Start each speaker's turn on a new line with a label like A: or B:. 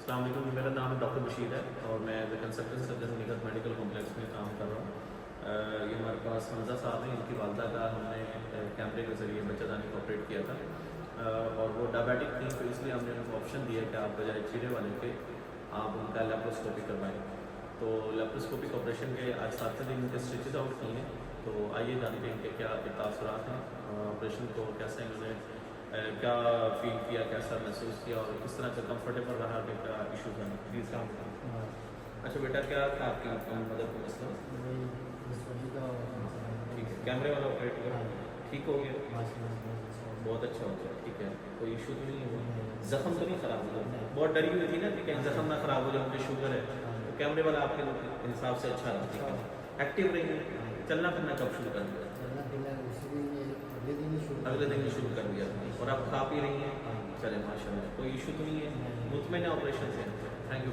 A: السلام علیکم، میرا نام ڈاکٹر بشیر ہے اور میں consultant surgeon Nighat medical complex میں کام کر رہا ہوں۔ یہ ہمارے پاس حمزہ صاحب ہیں، ان کی والدہ کا ہم نے کیمرے کے ذریعے بچہ دانی کو آپریٹ کیا تھا اور وہ ڈائبیٹک تھیں، تو اس لیے ہم نے ان کو آپشن دیا کہ آپ بجائے چیرے والے کے آپ ان کا لیپروسکوپی کروائیں۔ تو لیپروسکوپک آپریشن کے آج 7 دن کے اسٹیچز آؤٹ کی ہیں، تو آئیے جانتے ہیں کہ کیا تاثرات ہیں آپریشن کو، کیسے انہوں نے کیا فیل کیا، کیسا محسوس کیا اور کس طرح سے کمفرٹیبل رہا کہ کیا ایشوز ہیں۔ جی السلام علیکم۔ اچھا بیٹا، کیا تھا آپ کی مدر کو مسئلہ؟ ٹھیک ہے، کیمرے والا آپریٹ ہوا، ٹھیک ہو گیا، بہت اچھا ہو گیا، ٹھیک ہے، کوئی ایشو تو نہیں ہوا، زخم تو نہیں خراب ہوا؟ بہت ڈری ہوئی تھی نا کہ کہیں زخم نہ خراب ہو جائے، مجھے شوگر ہے، تو کیمرے والا آپ کے حساب سے اچھا رہا، ٹھیک ہے۔ ایکٹیو رہی ہیں، چلنا پھرنا کب شروع کر دیا؟ اگلے دن ہی شروع کر دیا، اور آپ کھا پی رہی ہیں؟ چلے ماشاء اللہ، کوئی ایشو تو نہیں ہے، مطمئن ہے آپریشن سے؟ Thank you.